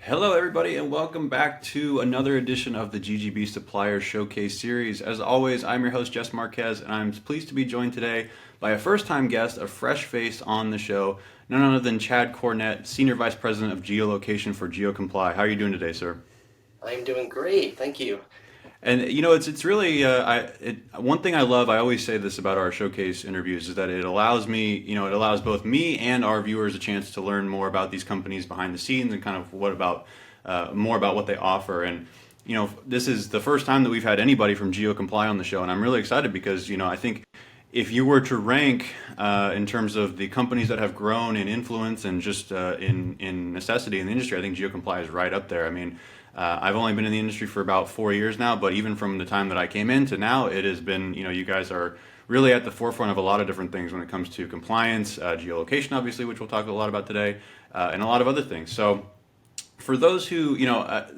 Hello, everybody, and welcome back to another edition of the GGB Supplier Showcase series. As always, I'm your host, Jess Marquez, and I'm pleased to be joined today by a first-time guest, a fresh face on the show, none other than Chad Kornett, Senior Vice President of Geolocation for Geocomply. How are you doing today, sir? I'm doing great, thank you. And it's really one thing I love. I always say this about our showcase interviews is that it allows me, it allows both me and our viewers a chance to learn more about these companies behind the scenes and kind of more about what they offer. And this is the first time that we've had anybody from GeoComply on the show, and I'm really excited because I think if you were to rank in terms of the companies that have grown in influence and just in necessity in the industry, I think GeoComply is right up there. I mean, I've only been in the industry for about 4 years now, but even from the time that I came in to now, it has been, you guys are really at the forefront of a lot of different things when it comes to compliance, geolocation, obviously, which we'll talk a lot about today, and a lot of other things. So for those who,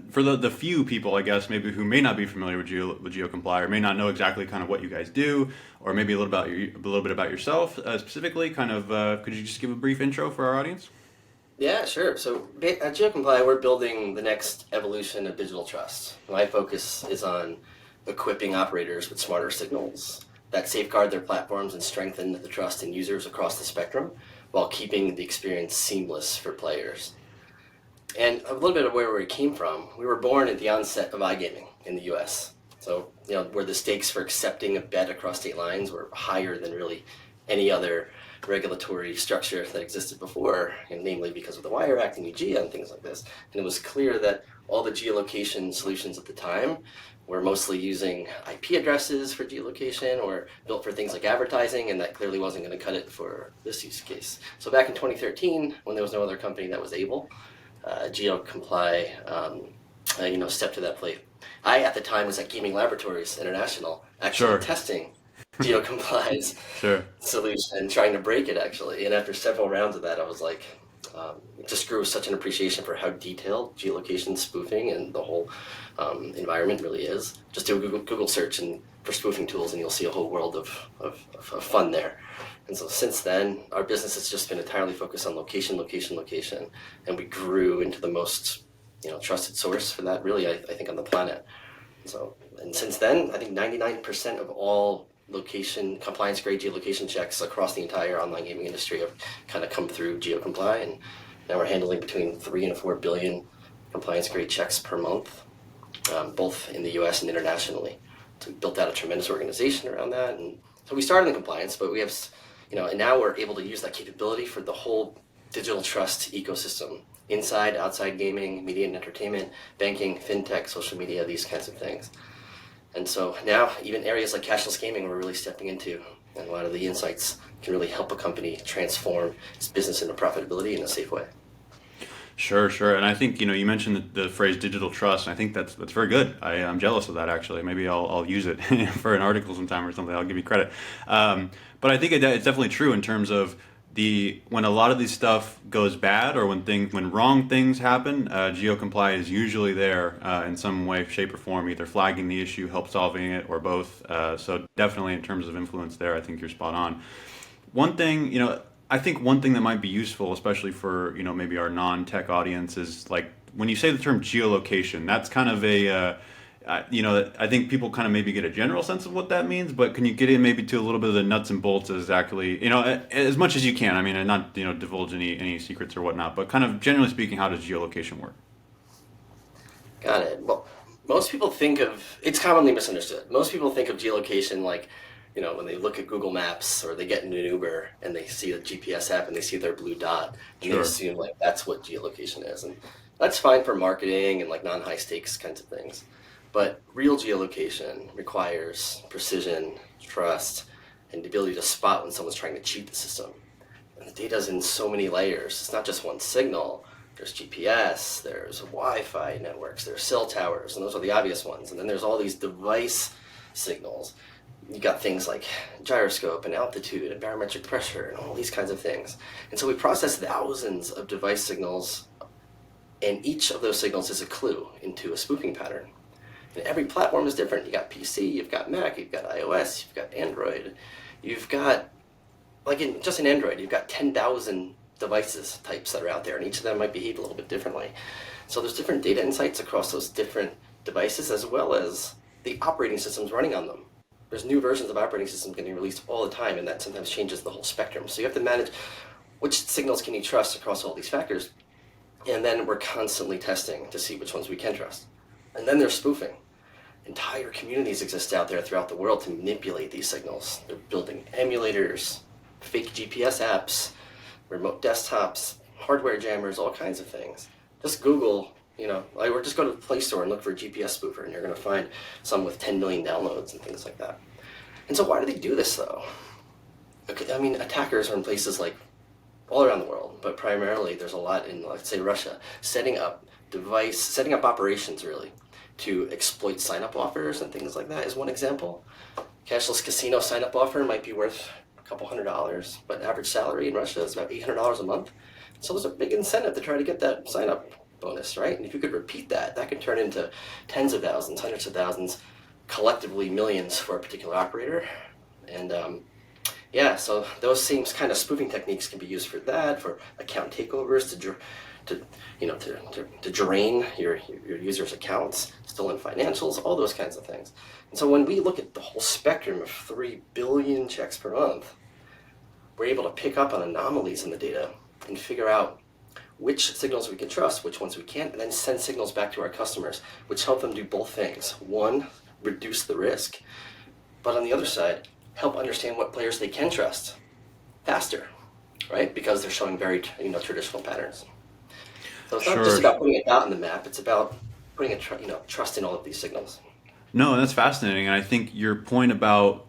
for the few people, I guess, maybe who may not be familiar with GeoComply or may not know exactly kind of what you guys do, or maybe a little bit about yourself specifically, kind of, could you just give a brief intro for our audience? Yeah, sure. So at GeoComply, we're building the next evolution of digital trust. My focus is on equipping operators with smarter signals that safeguard their platforms and strengthen the trust in users across the spectrum while keeping the experience seamless for players. And a little bit of where we came from, we were born at the onset of iGaming in the US. So, where the stakes for accepting a bet across state lines were higher than really any other regulatory structure that existed before, and namely because of the Wire Act and UGA and things like this. And it was clear that all the geolocation solutions at the time were mostly using IP addresses for geolocation or built for things like advertising, and that clearly wasn't going to cut it for this use case. So back in 2013, when there was no other company that was able, GeoComply, stepped to that plate. I, at the time, was at Gaming Laboratories International, actually Sure, testing GeoComply's sure. solution and trying to break it, actually. And after several rounds of that, I was like, it just grew such an appreciation for how detailed geolocation spoofing and the whole environment really is. Just do a Google search and for spoofing tools, and you'll see a whole world of fun there. And so since then, our business has just been entirely focused on location, location, location, and we grew into the most trusted source for that, really, I think, on the planet. And since then, I think 99% of all location compliance grade geolocation checks across the entire online gaming industry have kind of come through GeoComply, and now we're handling between 3 and 4 billion compliance grade checks per month, both in the US and internationally. So we built out a tremendous organization around that, and so we started in compliance, but we have, and now we're able to use that capability for the whole digital trust ecosystem, inside, outside gaming, media and entertainment, banking, fintech, social media, these kinds of things. And so now even areas like cashless gaming we're really stepping into, and a lot of the insights can really help a company transform its business into profitability in a safe way. Sure, sure. And I think, you mentioned the phrase digital trust, and I think that's very good. I'm jealous of that, actually. Maybe I'll use it for an article sometime or something. I'll give you credit. But I think it's definitely true in terms of when a lot of these stuff goes bad or when wrong things happen, GeoComply is usually there in some way, shape, or form, either flagging the issue, help solving it, or both. So definitely in terms of influence there, I think you're spot on. One thing, I think one thing that might be useful, especially for maybe our non-tech audience, is like when you say the term geolocation, that's kind of I think people kind of maybe get a general sense of what that means, but can you get in maybe to a little bit of the nuts and bolts exactly, as much as you can? I mean, and not divulge any secrets or whatnot, but kind of generally speaking, how does geolocation work? Got it. Well, most people think it's commonly misunderstood. Most people think of geolocation like, when they look at Google Maps or they get into an Uber and they see the GPS app and they see their blue dot and they Sure. assume like that's what geolocation is. And that's fine for marketing and like non-high stakes kinds of things. But real geolocation requires precision, trust, and the ability to spot when someone's trying to cheat the system. And the data's in so many layers. It's not just one signal. There's GPS, there's Wi-Fi networks, there's cell towers, and those are the obvious ones. And then there's all these device signals. You got things like gyroscope and altitude and barometric pressure and all these kinds of things. And so we process thousands of device signals, and each of those signals is a clue into a spoofing pattern. And every platform is different. You got PC, you've got Mac, you've got iOS, you've got Android. You've got, just in Android, you've got 10,000 devices types that are out there, and each of them might behave a little bit differently. So there's different data insights across those different devices, as well as the operating systems running on them. There's new versions of operating systems getting released all the time, and that sometimes changes the whole spectrum. So you have to manage which signals can you trust across all these factors, and then we're constantly testing to see which ones we can trust. And then there's spoofing. Entire communities exist out there throughout the world to manipulate these signals. They're building emulators, fake GPS apps, remote desktops, hardware jammers, all kinds of things. Just Google, or just go to the Play Store and look for a GPS spoofer, and you're going to find some with 10 million downloads and things like that. And so why do they do this, though? Okay, I mean, attackers are in places like all around the world, but primarily there's a lot in, let's say, Russia, setting up operations, really, to exploit sign-up offers and things like that is one example. Cashless casino sign-up offer might be worth a couple $100s, but average salary in Russia is about $800 a month. So there's a big incentive to try to get that sign-up bonus, right? And if you could repeat that, that could turn into tens of thousands, hundreds of thousands, collectively millions for a particular operator. And so those same kind of spoofing techniques can be used for that, for account takeovers, to drain your users' accounts, stolen financials, all those kinds of things. And so when we look at the whole spectrum of 3 billion checks per month, we're able to pick up on anomalies in the data and figure out which signals we can trust, which ones we can't, and then send signals back to our customers, which help them do both things. One, reduce the risk, but on the other side, help understand what players they can trust faster, right? Because they're showing very traditional patterns. So it's not just about putting a dot on the map, it's about putting trust in all of these signals. No, that's fascinating. And I think your point about,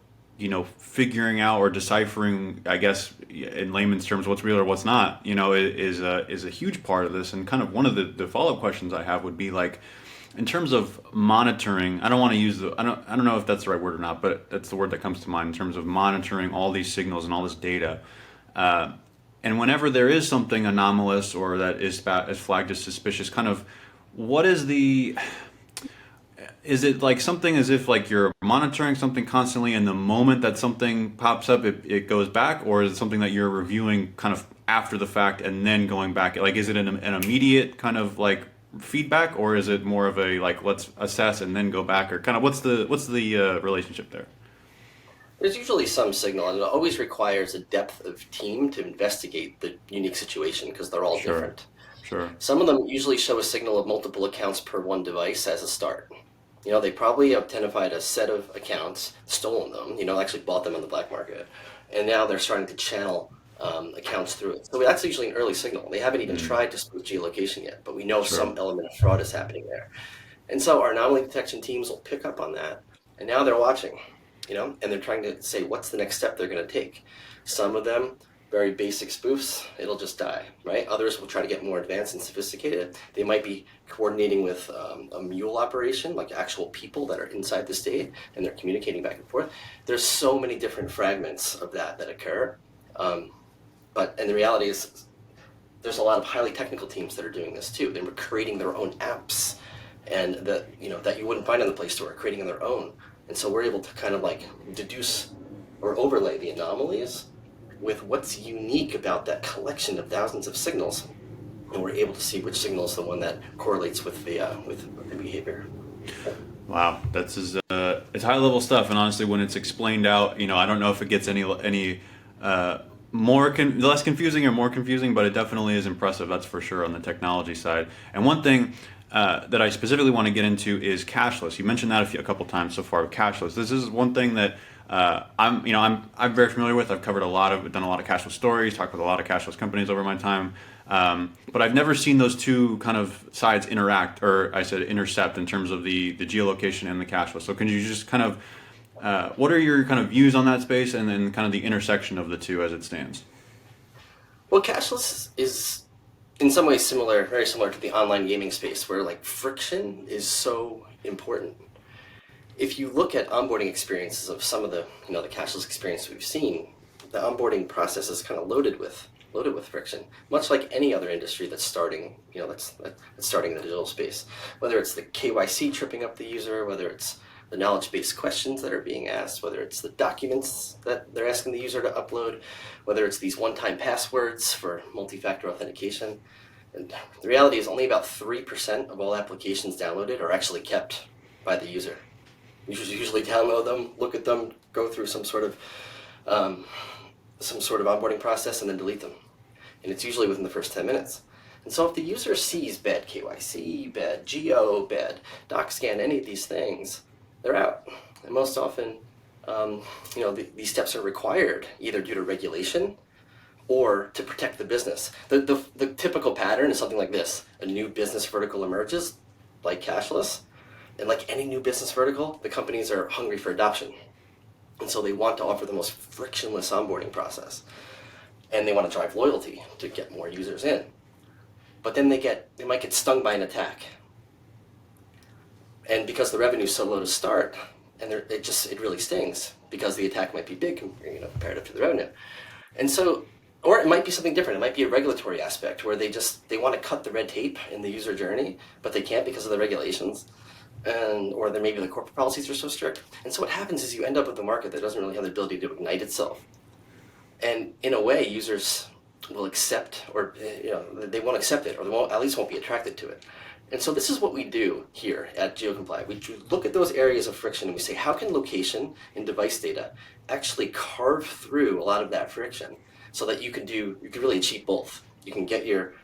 figuring out or deciphering, I guess, in layman's terms, what's real or what's not, is a huge part of this. And kind of one of the follow-up questions I have would be like, in terms of monitoring, I don't want to use I don't know if that's the right word or not, but that's the word that comes to mind in terms of monitoring all these signals and all this data. And whenever there is something anomalous or that is flagged as suspicious, kind of what is is it like something as if like you're monitoring something constantly and the moment that something pops up, it goes back, or is it something that you're reviewing kind of after the fact and then going back? Like, is it an immediate kind of like feedback, or is it more of a like let's assess and then go back, or kind of what's the relationship there? There's usually some signal, and it always requires a depth of team to investigate the unique situation because they're all different. Sure. Some of them usually show a signal of multiple accounts per one device as a start. They probably identified a set of accounts, stolen them, actually bought them on the black market, and now they're starting to channel accounts through it. So that's usually an early signal. They haven't even tried to spoof geolocation yet, but we know some element of fraud is happening there. And so our anomaly detection teams will pick up on that, and now they're watching, and they're trying to say what's the next step they're going to take. Some of them, very basic spoofs, it'll just die, right? Others will try to get more advanced and sophisticated. They might be coordinating with a mule operation, like actual people that are inside the state, and they're communicating back and forth. There's so many different fragments of that occur. And the reality is there's a lot of highly technical teams that are doing this too. They're creating their own apps and that you wouldn't find on the Play Store, creating their own. And so we're able to kind of like deduce or overlay the anomalies with what's unique about that collection of thousands of signals, and we're able to see which signal is the one that correlates with the behavior. Wow, that's it's high level stuff, and honestly, when it's explained out, I don't know if it gets any less confusing or more confusing, but it definitely is impressive. That's for sure on the technology side. And one thing that I specifically want to get into is cashless. You mentioned that a couple times so far. Cashless. This is one thing that I'm very familiar with. I've done a lot of cashless stories, talked with a lot of cashless companies over my time, but I've never seen those two kind of sides interact, or I said intercept, in terms of the geolocation and the cashless. So can you just kind of what are your kind of views on that space, and then kind of the intersection of the two as it stands? Well, cashless is in some ways very similar to the online gaming space, where like friction is so important. If you look at onboarding experiences of some of the the cashless experience we've seen, the onboarding process is kind of loaded with friction, much like any other industry that's starting that's starting in the digital space. Whether it's the KYC tripping up the user, whether it's the knowledge-based questions that are being asked, whether it's the documents that they're asking the user to upload, whether it's these one-time passwords for multi-factor authentication. And the reality is only about 3% of all applications downloaded are actually kept by the user. Users usually download them, look at them, go through some sort of onboarding process, and then delete them. And it's usually within the first 10 minutes. And so if the user sees bad KYC, bad Geo, bad DocScan, any of these things, they're out. And most often, these steps are required either due to regulation or to protect the business. The typical pattern is something like this. A new business vertical emerges, like cashless, and like any new business vertical, the companies are hungry for adoption. And so they want to offer the most frictionless onboarding process. And they want to drive loyalty to get more users in. But then they might get stung by an attack. And because the revenue is so low to start, and it really stings because the attack might be big comparative to the revenue. And so, or it might be something different. It might be a regulatory aspect where they want to cut the red tape in the user journey, but they can't because of the regulations. Or then maybe the corporate policies are so strict. And so what happens is you end up with a market that doesn't really have the ability to ignite itself. And in a way, users will accept, or they won't accept it, or at least won't be attracted to it. And so this is what we do here at Geocomply. We look at those areas of friction and we say, how can location and device data actually carve through a lot of that friction so that you can really achieve both. You can get your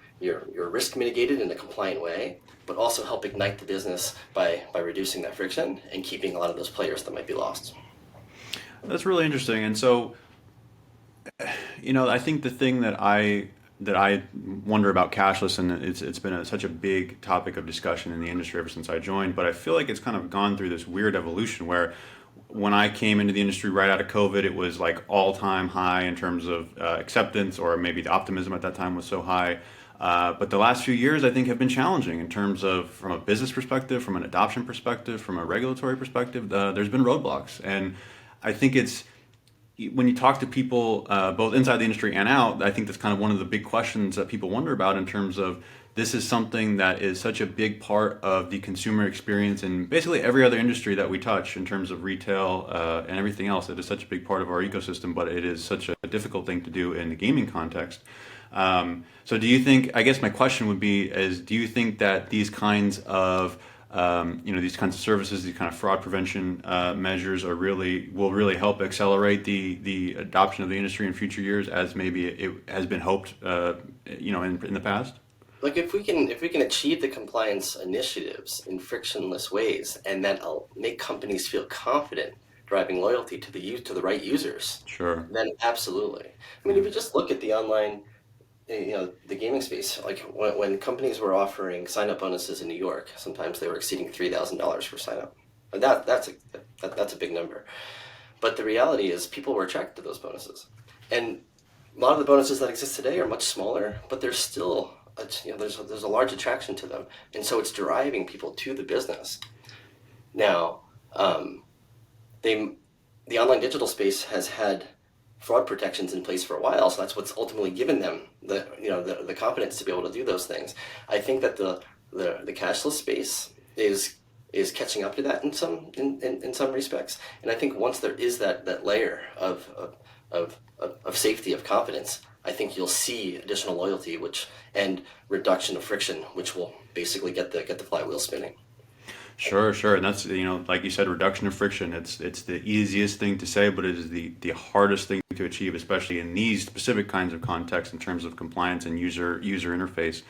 risk mitigated in a compliant way, but also help ignite the business by reducing that friction and keeping a lot of those players that might be lost. That's really interesting. And so, I think the thing that I wonder about cashless, and it's been such a big topic of discussion in the industry ever since I joined, but I feel like it's kind of gone through this weird evolution where when I came into the industry right out of COVID, it was like all-time high in terms of acceptance, or maybe the optimism at that time was so high. But the last few years, I think, have been challenging in terms of, from a business perspective, from an adoption perspective, from a regulatory perspective. There's been roadblocks, and I think when you talk to people both inside the industry and out, I think that's kind of one of the big questions that people wonder about in terms of this is something that is such a big part of the consumer experience in basically every other industry that we touch in terms of retail and everything else. It is such a big part of our ecosystem, but it is such a difficult thing to do in the gaming context. So do you think, I guess my question would be, do you think that these kinds of services, these kind of fraud prevention measures will really help accelerate the adoption of the industry in future years, as maybe it has been hoped, in the past? Like if we can achieve the compliance initiatives in frictionless ways, and that'll make companies feel confident driving loyalty to the right users, sure, then absolutely. I mean, if you just look at the online, the gaming space, like when companies were offering sign-up bonuses in New York, sometimes they were exceeding $3,000 for sign-up. That's a big number. But the reality is people were attracted to those bonuses. And a lot of the bonuses that exist today are much smaller, but there's still there's a large attraction to them. And so it's driving people to the business. Now, the online digital space has had fraud protections in place for a while, so that's what's ultimately given them the confidence to be able to do those things. I think that the cashless space is catching up to that in some respects, and I think once there is that layer of safety, of confidence, I think you'll see additional loyalty, and reduction of friction, which will basically get the flywheel spinning. Sure, and that's like you said, reduction of friction. It's the easiest thing to say, but it is the hardest thing to achieve, especially in these specific kinds of contexts in terms of compliance and user interface.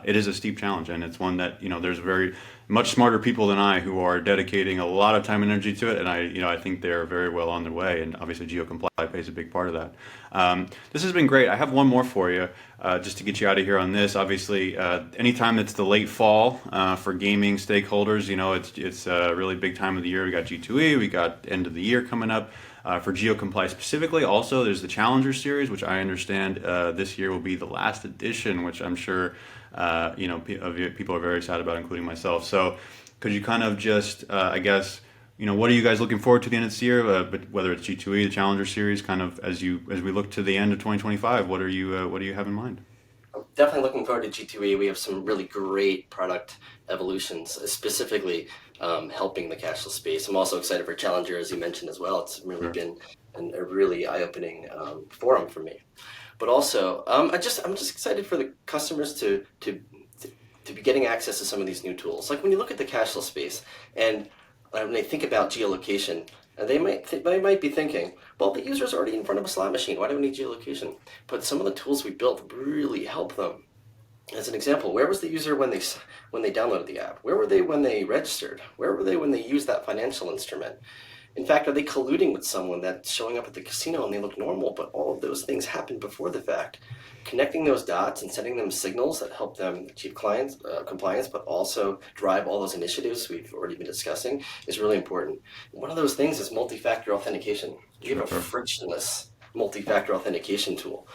It is a steep challenge, and it's one that there's very much smarter people than I who are dedicating a lot of time and energy to it, and I think they're very well on their way, and obviously Geocomply plays a big part of that. This has been great. I have one more for you, just to get you out of here on this. Obviously, anytime it's the late fall for gaming stakeholders, it's a really big time of the year. We got G2E, we got end of the year coming up. For Geocomply specifically, also there's the Challenger Series, which I understand this year will be the last edition, which I'm sure people are very excited about, including myself. So, could you kind of just, I guess, what are you guys looking forward to the end of this year? But whether it's G2E, the Challenger Series, kind of as we look to the end of 2025, what do you have in mind? definitely looking forward to G2E. We have some really great product evolutions, specifically helping the cashless space. I'm also excited for Challenger, as you mentioned as well. It's really been a really eye-opening forum for me. But also, I'm just excited for the customers to be getting access to some of these new tools. Like when you look at the cashless space, and when they think about geolocation, they might be thinking, well, the user's already in front of a slot machine. Why do we need geolocation? But some of the tools we built really help them. As an example, where was the user when they downloaded the app? Where were they when they registered? Where were they when they used that financial instrument? In fact, are they colluding with someone that's showing up at the casino and they look normal, but all of those things happen before the fact? Connecting those dots and sending them signals that help them achieve compliance, but also drive all those initiatives we've already been discussing is really important. One of those things is multi-factor authentication. You have a frictionless multi-factor authentication tool.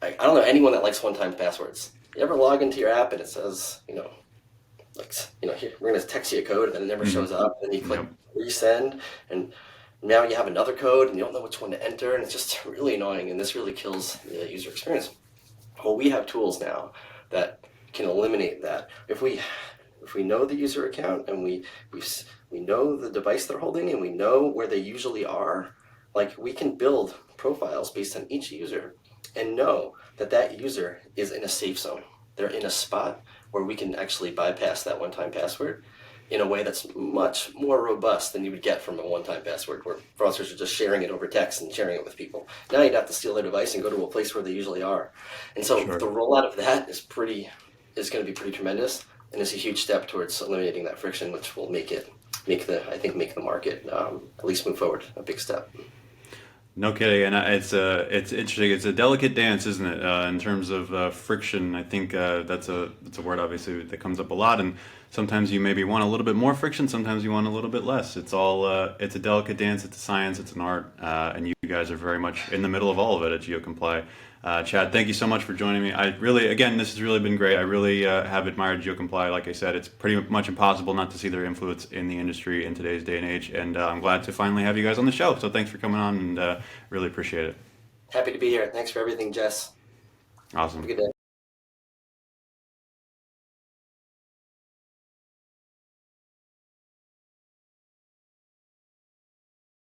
I don't know anyone that likes one-time passwords. You ever log into your app and it says, here, we're going to text you a code, and then it never shows up, and then you click resend, and now you have another code, and you don't know which one to enter, and it's just really annoying, and this really kills the user experience. Well, we have tools now that can eliminate that. If we know the user account, and we know the device they're holding, and we know where they usually are, like, we can build profiles based on each user and know that that user is in a safe zone. They're in a spot where we can actually bypass that one-time password in a way that's much more robust than you would get from a one-time password, where fraudsters are just sharing it over text and sharing it with people. Now you'd have to steal their device and go to a place where they usually are. And so the rollout of that is going to be pretty tremendous, and it's a huge step towards eliminating that friction, which will make the market at least move forward a big step. No kidding, and it's interesting. It's a delicate dance, isn't it? In terms of friction, I think that's a word obviously that comes up a lot. And sometimes you maybe want a little bit more friction, sometimes you want a little bit less. It's a delicate dance. It's a science. It's an art, and you guys are very much in the middle of all of it at Geocomply. Chad, thank you so much for joining me. This has really been great. I really have admired Geocomply. Like I said, it's pretty much impossible not to see their influence in the industry in today's day and age. And I'm glad to finally have you guys on the show. So thanks for coming on, and really appreciate it. Happy to be here. Thanks for everything, Jess. Awesome. Have a good day.